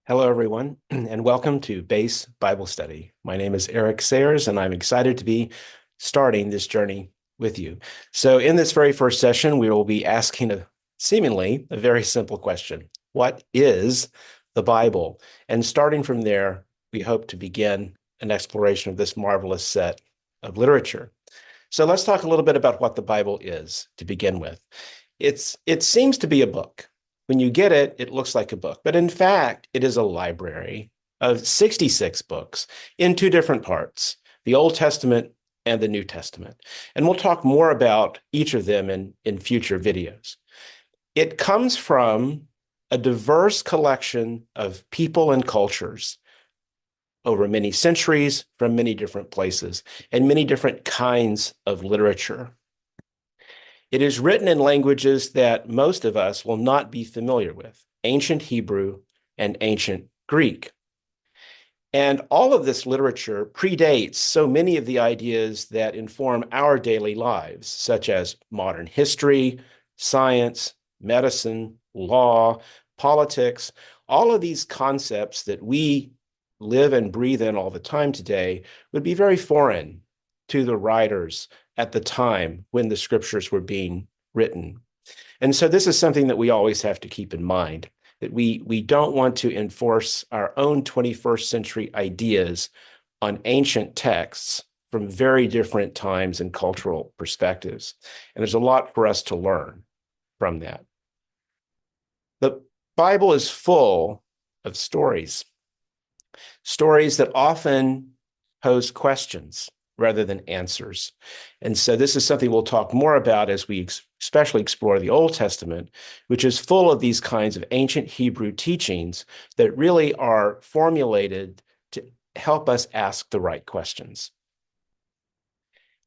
Hello, everyone, and welcome to Base Bible Study. My name is Eric Sayers, and I'm excited to be starting this journey with you. So, in this very first session, we will be asking seemingly a very simple question. What is the Bible? And starting from there, we hope to begin an exploration of this marvelous set of literature. So, let's talk a little bit about what the Bible is to begin with. It seems to be a book. When you get it, it looks like a book. But in fact, it is a library of 66 books in two different parts, the Old Testament and the New Testament. And we'll talk more about each of them in future videos. It comes from a diverse collection of people and cultures over many centuries from many different places and many different kinds of literature. It is written in languages that most of us will not be familiar with, ancient Hebrew and ancient Greek. And all of this literature predates so many of the ideas that inform our daily lives, such as modern history, science, medicine, law, politics. All of these concepts that we live and breathe in all the time today would be very foreign to the writers at the time when the scriptures were being written. And so this is something that we always have to keep in mind, that we don't want to enforce our own 21st century ideas on ancient texts from very different times and cultural perspectives. And there's a lot for us to learn from that. The Bible is full of stories that often pose questions rather than answers. And so this is something we'll talk more about as we especially explore the Old Testament, which is full of these kinds of ancient Hebrew teachings that really are formulated to help us ask the right questions.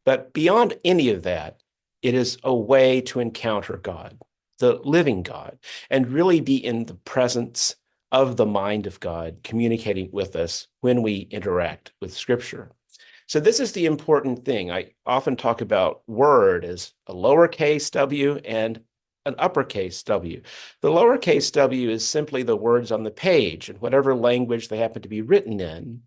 But beyond any of that, it is a way to encounter God, the living God, and really be in the presence of the mind of God communicating with us when we interact with Scripture. So this is the important thing. I often talk about word as a lowercase w and an uppercase w. The lowercase w is simply the words on the page in whatever language they happen to be written in.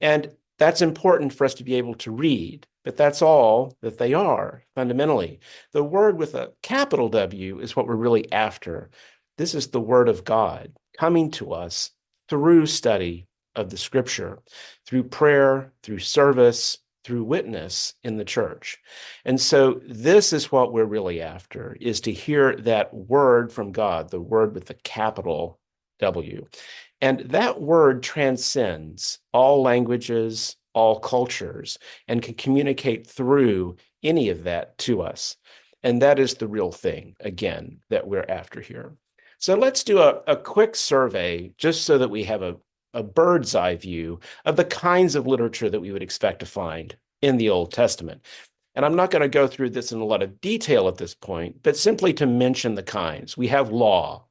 And that's important for us to be able to read, but that's all that they are fundamentally. The word with a capital W is what we're really after. This is the word of God coming to us through study of the scripture, through prayer, through service, through witness in the church. And so this is what we're really after, is to hear that word from God, the word with the capital W. And that word transcends all languages, all cultures, and can communicate through any of that to us. And that is the real thing, again, that we're after here. So let's do a quick survey just so that we have a bird's eye view of the kinds of literature that we would expect to find in the Old Testament. And I'm not going to go through this in a lot of detail at this point, but simply to mention the kinds. We have law,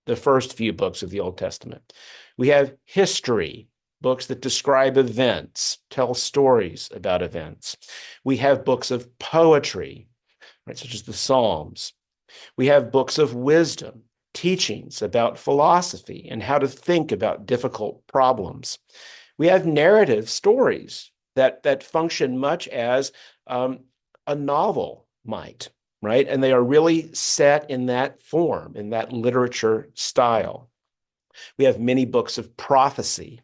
the first few books of the Old Testament. We have history, books that describe events, tell stories about events. We have books of poetry, right, such as the Psalms. We have books of wisdom, teachings about philosophy and how to think about difficult problems. We have narrative stories that function much as a novel might, right? And they are really set in that form, in that literature style. We have many books of prophecy,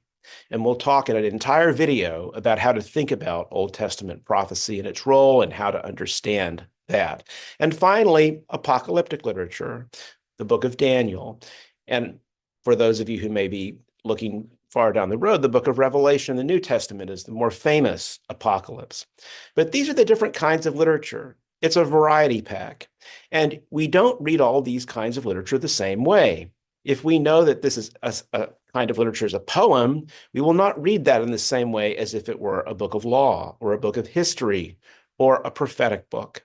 and we'll talk in an entire video about how to think about Old Testament prophecy and its role and how to understand that. And finally, apocalyptic literature, the book of Daniel. And for those of you who may be looking far down the road, the book of Revelation, the New Testament, is the more famous apocalypse. But these are the different kinds of literature. It's a variety pack. And we don't read all these kinds of literature the same way. If we know that this is a kind of literature as a poem, we will not read that in the same way as if it were a book of law or a book of history or a prophetic book.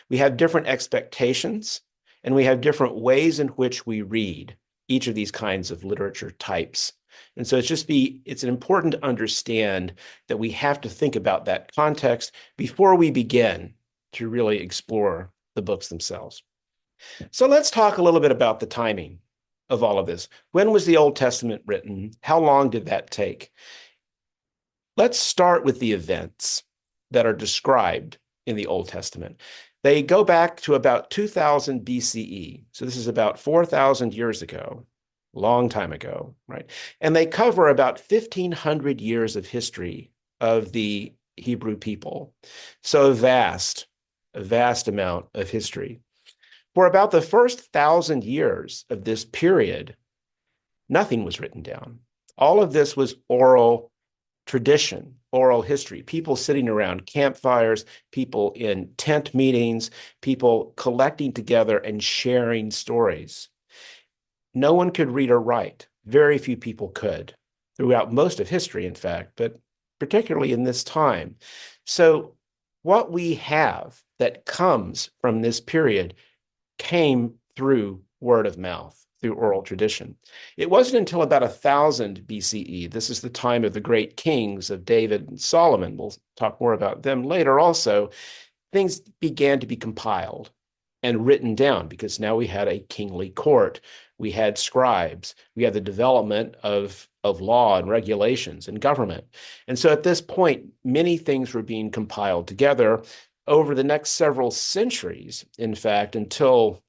We have different expectations, and we have different ways in which we read each of these kinds of literature types. And so it's important to understand that we have to think about that context before we begin to really explore the books themselves. So let's talk a little bit about the timing. of all of this. When was the Old Testament written? How long did that take? Let's start with the events that are described in the Old Testament. They go back to about 2000 BCE. So this is about 4,000 years ago, long time ago, right? And they cover about 1,500 years of history of the Hebrew people. So a vast amount of history. For about the first 1,000 years of this period, nothing was written down. All of this was oral tradition, oral history, people sitting around campfires, people in tent meetings, people collecting together and sharing stories. No one could read or write. Very few people could throughout most of history, in fact, but particularly in this time. So what we have that comes from this period came through word of mouth, through oral tradition. It wasn't until about 1000 BCE, this is the time of the great kings of David and Solomon, we'll talk more about them later also, things began to be compiled and written down because now we had a kingly court, we had scribes, we had the development of law and regulations and government. And so at this point, many things were being compiled together over the next several centuries, in fact, until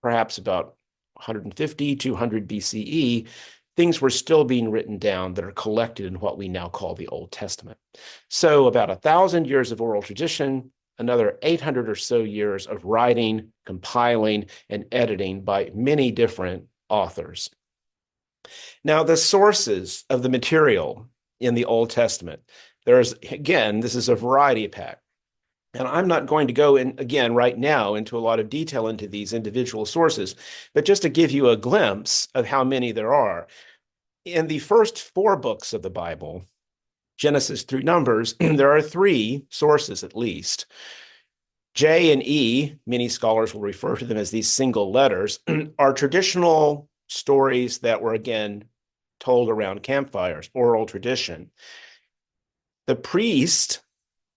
perhaps about 150, 200 BCE, things were still being written down that are collected in what we now call the Old Testament. So about 1,000 years of oral tradition, another 800 or so years of writing, compiling, and editing by many different authors. Now, the sources of the material in the Old Testament, there's, again, this is a variety pack. And I'm not going to go in again right now into a lot of detail into these individual sources, but just to give you a glimpse of how many there are. In the first 4 books of the Bible, Genesis through Numbers, there are 3 sources at least. J and E, many scholars will refer to them as these single letters, are traditional stories that were again told around campfires, oral tradition. The priest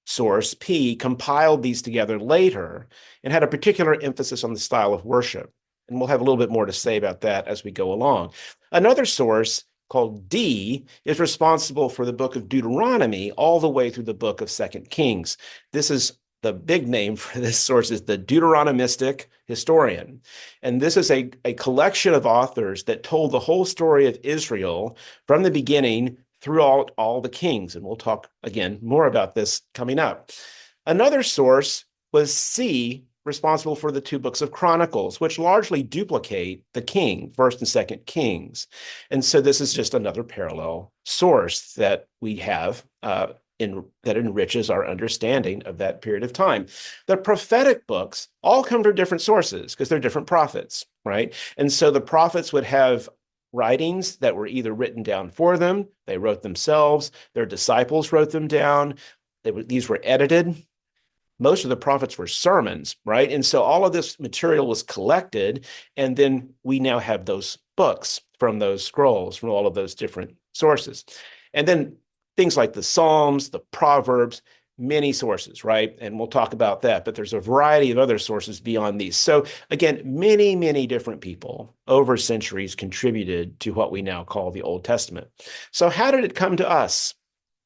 source, P, compiled these together later and had a particular emphasis on the style of worship. And we'll have a little bit more to say about that as we go along. Another source called D is responsible for the book of Deuteronomy all the way through the book of 2 Kings. This is the big name for this source is the Deuteronomistic historian. And this is a collection of authors that told the whole story of Israel from the beginning throughout all the kings. And we'll talk again more about this coming up. Another source was C, responsible for the 2 books of Chronicles, which largely duplicate the king, 1st and 2nd Kings. And so this is just another parallel source that we have that enriches our understanding of that period of time. The prophetic books all come from different sources because they're different prophets, right? And so the prophets would have writings that were either written down for them, they wrote themselves, their disciples wrote them down, these were edited. Most of the prophets were sermons, right? And so all of this material was collected, and then we now have those books from those scrolls, from all of those different sources. And then things like the Psalms, the Proverbs, many sources, right? And we'll talk about that, but there's a variety of other sources beyond these. So again, many, many different people over centuries contributed to what we now call the Old Testament. So how did it come to us?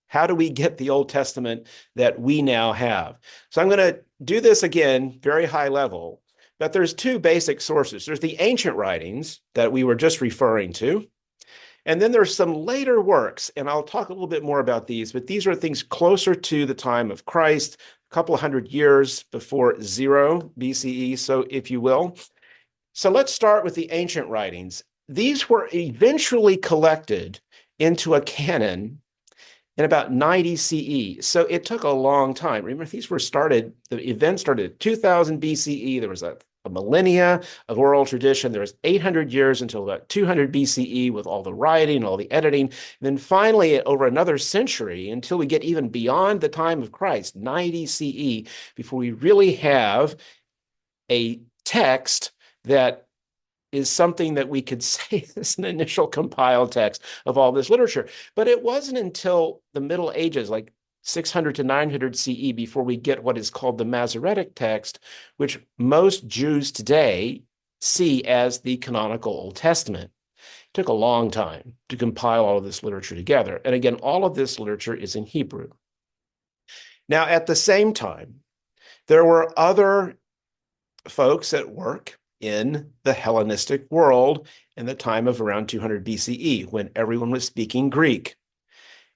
How do we get the Old Testament that we now have? So I'm going to do this again, very high level, but there's 2 basic sources. There's the ancient writings that we were just referring to, and then there's some later works, and I'll talk a little bit more about these, but these are things closer to the time of Christ, a couple of hundred years before 0 BCE, so if you will. So let's start with the ancient writings. These were eventually collected into a canon in about 90 CE. So it took a long time. Remember, the event started at 2000 BCE. There was a millennia of oral tradition. There was 800 years until about 200 BCE with all the writing, all the editing. And then finally, over another century, until we get even beyond the time of Christ, 90 CE, before we really have a text that is something that we could say is an initial compiled text of all this literature. But it wasn't until the Middle Ages, like 600 to 900 CE, before we get what is called the Masoretic text, which most Jews today see as the canonical Old Testament. Took a long time to compile all of this literature together. And again, all of this literature is in Hebrew. Now, at the same time, there were other folks at work in the Hellenistic world in the time of around 200 BCE, when everyone was speaking Greek.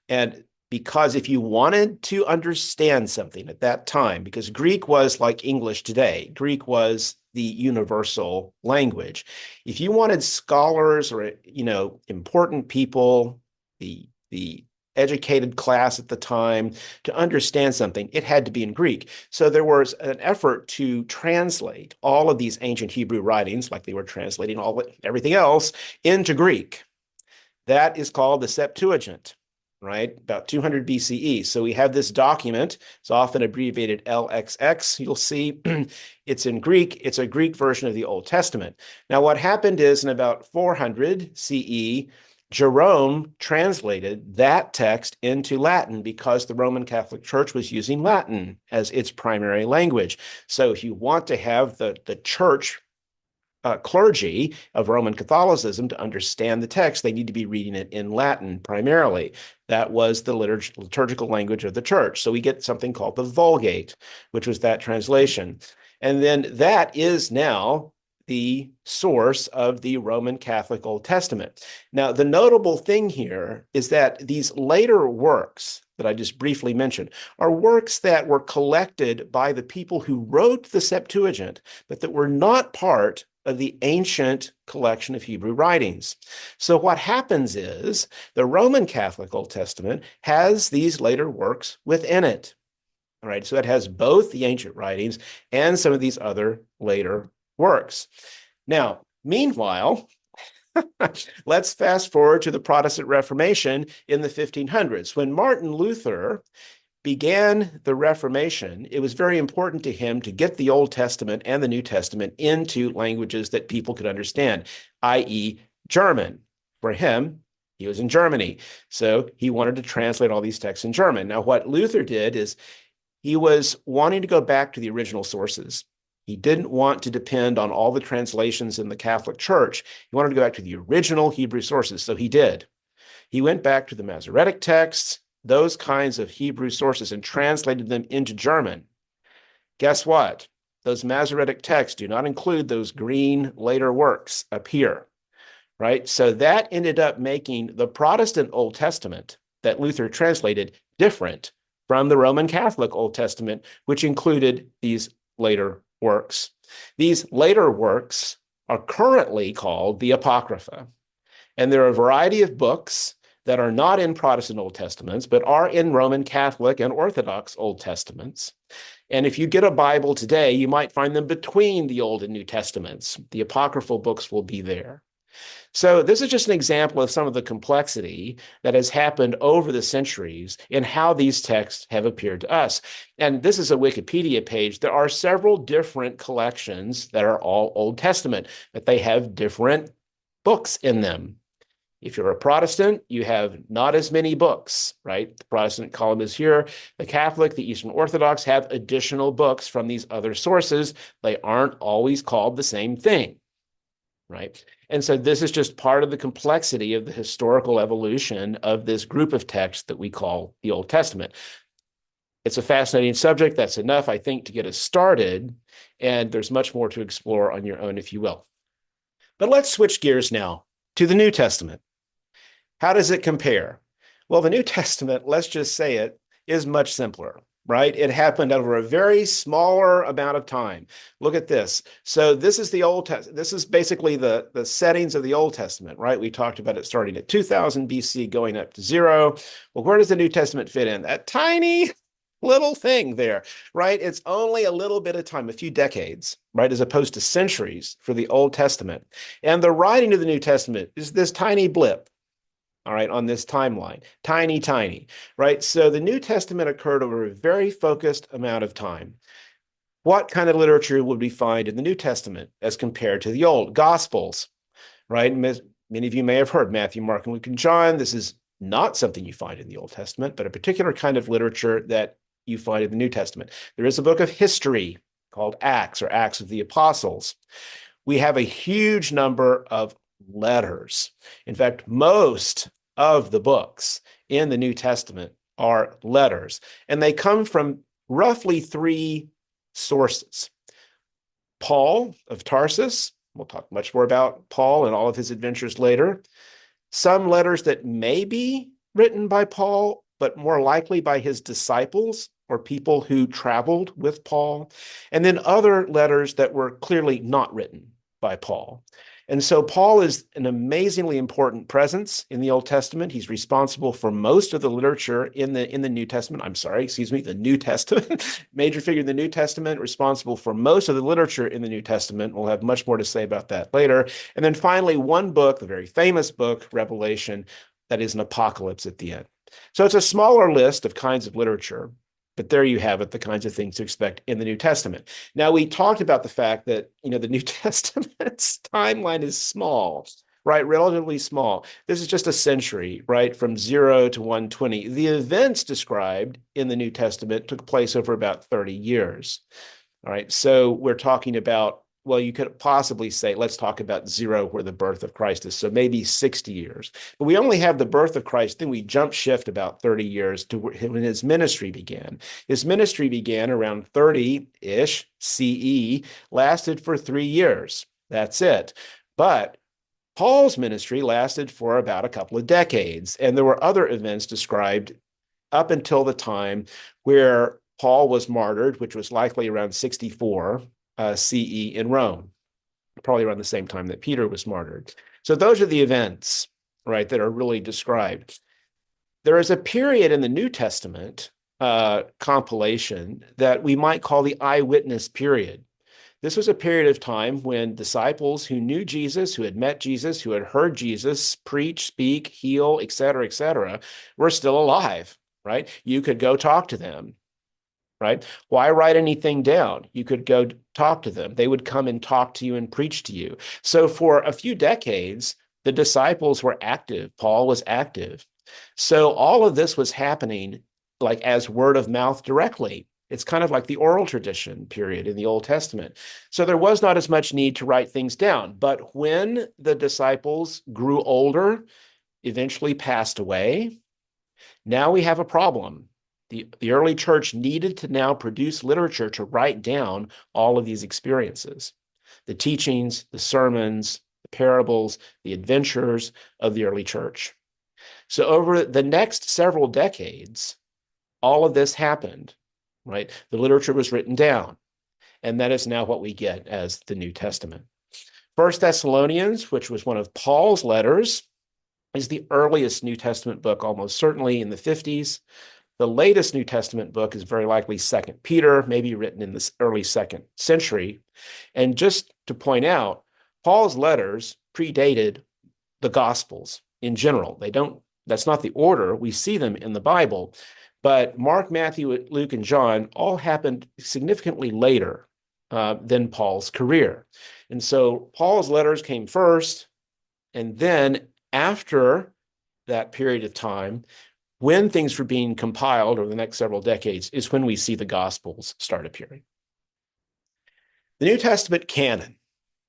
And because if you wanted to understand something at that time, because Greek was like English today, Greek was the universal language. If you wanted scholars or, important people, the educated class at the time to understand something, it had to be in Greek. So there was an effort to translate all of these ancient Hebrew writings, like they were translating everything else, into Greek. That is called the Septuagint, right? About 200 BCE. So we have this document. It's often abbreviated LXX. You'll see it's in Greek. It's a Greek version of the Old Testament. Now, what happened is in about 400 CE, Jerome translated that text into Latin because the Roman Catholic Church was using Latin as its primary language. So if you want to have the church clergy of Roman Catholicism to understand the text, they need to be reading it in Latin primarily. That was the liturgical language of the church. So we get something called the Vulgate, which was that translation. And then that is now the source of the Roman Catholic Old Testament. Now, the notable thing here is that these later works that I just briefly mentioned are works that were collected by the people who wrote the Septuagint, but that were not part of the ancient collection of Hebrew writings. So what happens is the Roman Catholic Old Testament has these later works within it. All right, so it has both the ancient writings and some of these other later works. Now, meanwhile, let's fast forward to the Protestant Reformation in the 1500s. When Martin Luther began the Reformation, it was very important to him to get the Old Testament and the New Testament into languages that people could understand, i.e., German. For him, he was in Germany, so he wanted to translate all these texts in German. Now, what Luther did is he was wanting to go back to the original sources. He didn't want to depend on all the translations in the Catholic Church. He wanted to go back to the original Hebrew sources, so he did. He went back to the Masoretic texts, those kinds of Hebrew sources, and translated them into German. Guess what? Those Masoretic texts do not include those green later works up here, right? So that ended up making the Protestant Old Testament that Luther translated different from the Roman Catholic Old Testament, which included these later works. These later works are currently called the Apocrypha, and there are a variety of books that are not in Protestant Old Testaments, but are in Roman Catholic and Orthodox Old Testaments. And if you get a Bible today, you might find them between the Old and New Testaments. The apocryphal books will be there. So this is just an example of some of the complexity that has happened over the centuries in how these texts have appeared to us. And this is a Wikipedia page. There are several different collections that are all Old Testament, but they have different books in them. If you're a Protestant, you have not as many books, right? The Protestant column is here. The Catholic, the Eastern Orthodox have additional books from these other sources. They aren't always called the same thing, right? And so this is just part of the complexity of the historical evolution of this group of texts that we call the Old Testament. It's a fascinating subject. That's enough, I think, to get us started. And there's much more to explore on your own, if you will. But let's switch gears now to the New Testament. How does it compare? Well, the New Testament, let's just say it, is much simpler, right? It happened over a very smaller amount of time. Look at this. So this is the Old Testament. This is basically the settings of the Old Testament, right? We talked about it starting at 2000 BC, going up to 0. Well, where does the New Testament fit in? That tiny little thing there, right? It's only a little bit of time, a few decades, right? As opposed to centuries for the Old Testament. And the writing of the New Testament is this tiny blip, all right, on this timeline. Tiny, tiny, right? So the New Testament occurred over a very focused amount of time. What kind of literature would we find in the New Testament as compared to the Old? Gospels, right? Many of you may have heard Matthew, Mark, and Luke, and John. This is not something you find in the Old Testament, but a particular kind of literature that you find in the New Testament. There is a book of history called Acts, or Acts of the Apostles. We have a huge number of letters. In fact, most of the books in the New Testament are letters, and they come from roughly three sources. Paul of Tarsus, we'll talk much more about Paul and all of his adventures later. Some letters that may be written by Paul, but more likely by his disciples or people who traveled with Paul. And then other letters that were clearly not written by Paul. And so Paul is an amazingly important presence in the Old Testament. He's responsible for most of the literature in the New Testament. I'm sorry, excuse me, the New Testament. Major figure in the New Testament, responsible for most of the literature in the New Testament. We'll have much more to say about that later. And then finally, one book, the very famous book, Revelation, that is an apocalypse at the end. So it's a smaller list of kinds of literature, but there you have it, the kinds of things to expect in the New Testament. Now, we talked about the fact that, the New Testament's timeline is small, right? Relatively small. This is just a century, right? From 0 to 120. The events described in the New Testament took place over about 30 years. All right. So we're talking about, well, you could possibly say, let's talk about 0, where the birth of Christ is. So maybe 60 years. But we only have the birth of Christ. Then we jump shift about 30 years to when his ministry began. His ministry began around 30-ish CE, lasted for 3 years. That's it. But Paul's ministry lasted for about a couple of decades. And there were other events described up until the time where Paul was martyred, which was likely around 64 CE in Rome, probably around the same time that Peter was martyred. So those are the events, right, that are really described. There is a period in the New Testament compilation that we might call the eyewitness period. This was a period of time when disciples who knew Jesus, who had met Jesus, who had heard Jesus preach, speak, heal, et cetera, were still alive, right? You could go talk to them. Right? Why write anything down? You could go talk to them. They would come and talk to you and preach to you. So for a few decades, the disciples were active. Paul was active. So all of this was happening like as word of mouth directly. It's kind of like the oral tradition period in the Old Testament. So there was not as much need to write things down. But when the disciples grew older, eventually passed away, now we have a problem. The early church needed to now produce literature to write down all of these experiences, the teachings, the sermons, the parables, the adventures of the early church. So over the next several decades, all of this happened, right? The literature was written down, and that is now what we get as the New Testament. First Thessalonians, which was one of Paul's letters, is the earliest New Testament book, almost certainly in the 50s. The latest New Testament book is very likely 2 Peter, maybe written in this early 2nd century. And just to point out, Paul's letters predated the Gospels in general. That's not the order. We see them in the Bible, but Mark, Matthew, Luke, and John all happened significantly later than Paul's career. And so Paul's letters came first, and then after that period of time, when things were being compiled over the next several decades, is when we see the Gospels start appearing. The New Testament canon.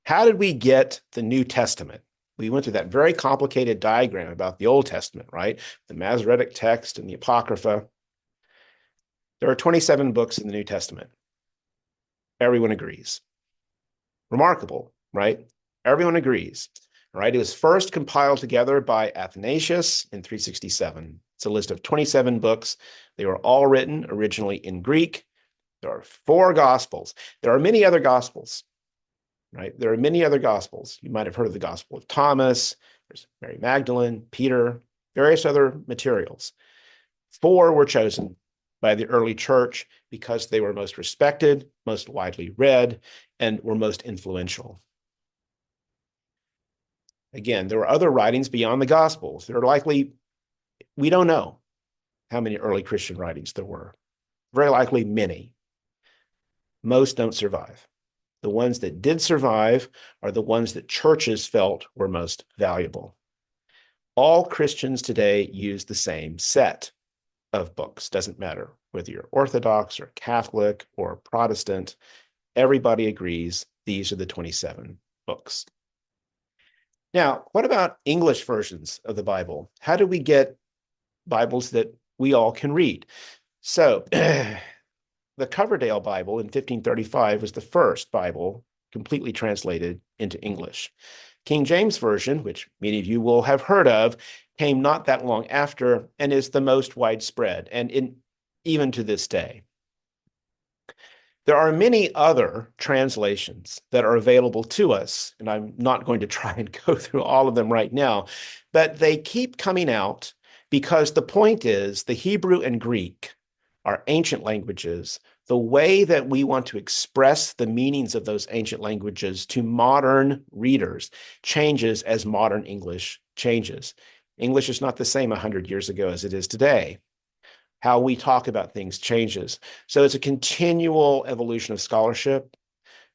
How did we get the New Testament? We went through that very complicated diagram about the Old Testament, right? The Masoretic text and the Apocrypha. There are 27 books in the New Testament. Everyone agrees. Remarkable, right? Everyone agrees. Right? It was first compiled together by Athanasius in 367. It's a list of 27 books. They were all written originally in Greek. There are 4 Gospels. There are many other Gospels, right? There are many other Gospels. You might have heard of the Gospel of Thomas. There's Mary Magdalene, Peter, various other materials. 4 were chosen by the early church because they were most respected, most widely read, and were most influential. Again, there were other writings beyond the Gospels. There are likely, we don't know how many early Christian writings there were. Very likely many. Most don't survive. The ones that did survive are the ones that churches felt were most valuable. All Christians today use the same set of books. Doesn't matter whether you're Orthodox or Catholic or Protestant. Everybody agrees these are the 27 books. Now, what about English versions of the Bible? How do we get Bibles that we all can read? So, the Coverdale Bible in 1535 was the first Bible completely translated into English. King James Version, which many of you will have heard of, came not that long after and is the most widespread, and even to this day. There are many other translations that are available to us, and I'm not going to try and go through all of them right now, but they keep coming out because the point is the Hebrew and Greek are ancient languages. The way that we want to express the meanings of those ancient languages to modern readers changes as modern English changes. English is not the same 100 years ago as it is today. How we talk about things changes. So it's a continual evolution of scholarship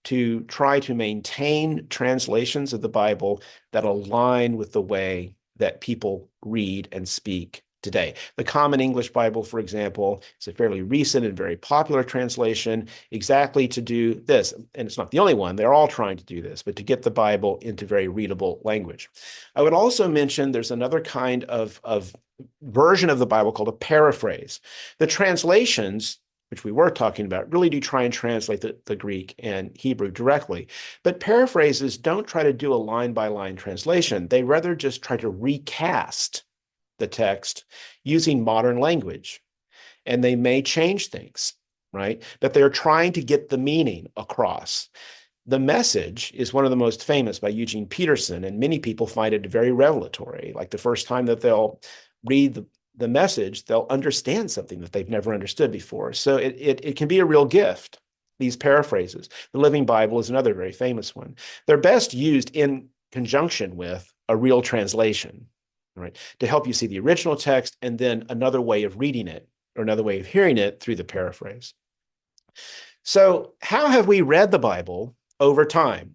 to try to maintain translations of the Bible that align with the way that people read and speak today. The Common English Bible, for example, is a fairly recent and very popular translation exactly to do this. And it's not the only one. They're all trying to do this, but to get the Bible into very readable language. I would also mention there's another kind of version of the Bible called a paraphrase. The translations, which we were talking about, really do try and translate the Greek and Hebrew directly. But paraphrases don't try to do a line-by-line translation. They rather just try to recast the text using modern language. And they may change things, right? But they're trying to get the meaning across. The Message is one of the most famous by Eugene Peterson, and many people find it very revelatory. Like the first time that they'll read the Message, they'll understand something that they've never understood before. So it can be a real gift, these paraphrases. The Living Bible is another very famous one. They're best used in conjunction with a real translation, right? To help you see the original text and then another way of reading it or another way of hearing it through the paraphrase. So how have we read the Bible over time?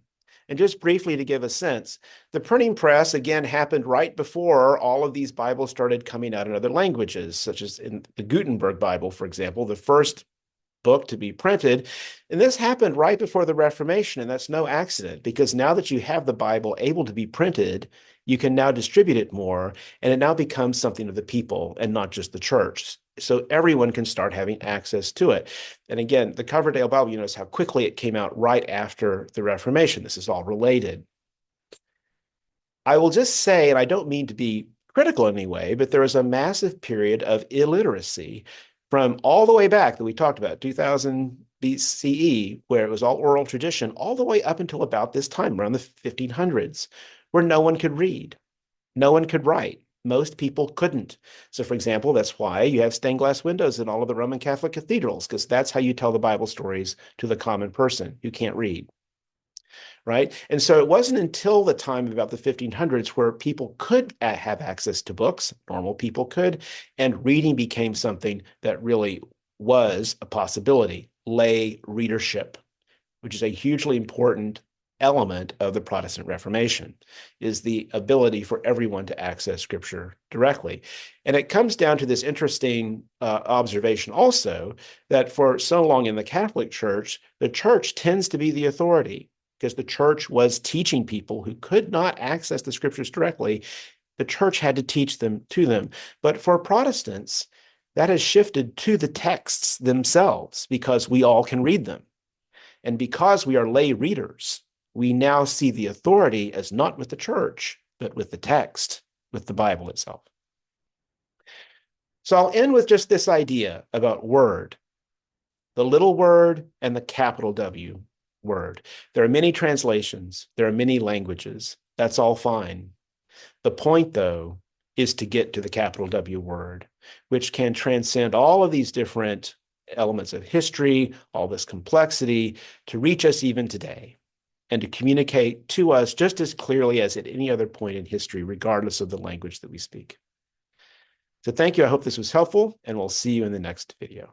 And just briefly to give a sense, the printing press, again, happened right before all of these Bibles started coming out in other languages, such as in the Gutenberg Bible, for example, the first book to be printed. And this happened right before the Reformation, and that's no accident, because now that you have the Bible able to be printed, you can now distribute it more, and it now becomes something of the people and not just the church. So everyone can start having access to it. And again, the Coverdale Bible, you notice how quickly it came out right after the Reformation. This is all related. I will just say, and I don't mean to be critical in any way, but there was a massive period of illiteracy from all the way back that we talked about, 2000 BCE, where it was all oral tradition, all the way up until about this time, around the 1500s, where no one could read, no one could write. Most people couldn't. So, for example, that's why you have stained glass windows in all of the Roman Catholic cathedrals, because that's how you tell the Bible stories to the common person who can't read, right? And so it wasn't until the time of about the 1500s where people could have access to books, normal people could, and reading became something that really was a possibility, lay readership, which is a hugely important element of the Protestant Reformation, is the ability for everyone to access Scripture directly. And it comes down to this interesting observation also that for so long in the Catholic Church, the church tends to be the authority because the church was teaching people who could not access the Scriptures directly. The church had to teach them to them. But for Protestants, that has shifted to the texts themselves because we all can read them. And because we are lay readers, we now see the authority as not with the church, but with the text, with the Bible itself. So I'll end with just this idea about word, the little word and the capital W word. There are many translations. There are many languages. That's all fine. The point, though, is to get to the capital W word, which can transcend all of these different elements of history, all this complexity, to reach us even today and to communicate to us just as clearly as at any other point in history, regardless of the language that we speak. So thank you. I hope this was helpful, and we'll see you in the next video.